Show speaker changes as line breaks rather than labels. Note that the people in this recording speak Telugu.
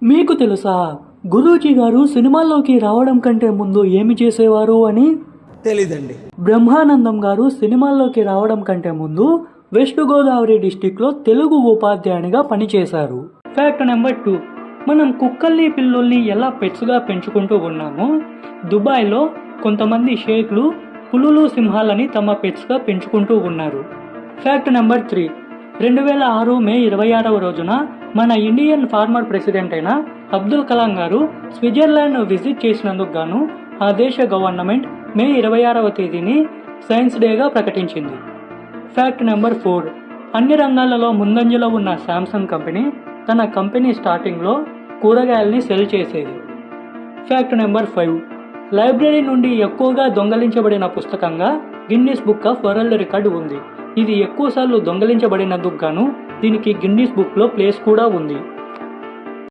మీకు తెలుసా గురూజీ గారు సినిమాల్లోకి రావడం కంటే ముందు ఏమి చేసేవారు అని?
తెలీదండి.
బ్రహ్మానందం గారు సినిమాల్లోకి రావడం కంటే ముందు వెస్ట్ గోదావరి డిస్టిక్లో తెలుగు ఉపాధ్యాయునిగా పనిచేశారు. ఫ్యాక్ట్ నెంబర్ 2, మనం కుక్కల్ని పిల్లుల్ని ఎలా పెట్స్గా పెంచుకుంటూ ఉన్నామో దుబాయ్లో కొంతమంది షేక్లు పులులు సింహాలని తమ పెట్స్గా పెంచుకుంటూ ఉన్నారు. ఫ్యాక్ట్ నెంబర్ 3, 2006 మే 26వ రోజున మన ఇండియన్ ఫార్మర్ ప్రెసిడెంట్ అయిన అబ్దుల్ కలాం గారు స్విట్జర్లాండ్ విజిట్ చేసినందుకు గాను ఆ దేశ గవర్నమెంట్ మే 26వ తేదీని సైన్స్ డేగా ప్రకటించింది. ఫ్యాక్ట్ నెంబర్ 4, అన్ని రంగాలలో ముందంజలో ఉన్న శాంసంగ్ కంపెనీ తన కంపెనీ స్టార్టింగ్లో కూరగాయల్ని సెల్ చేసేది. ఫ్యాక్ట్ నెంబర్ 5, లైబ్రరీ నుండి ఎక్కువగా దొంగలించబడిన పుస్తకంగా Guinness book of world record ఉంది. ఇది ఎక్కువసార్లు దొంగలించబడినందుకు గాను దీనికి గిన్నిస్ బుక్లో ప్లేస్ కూడా ఉంది.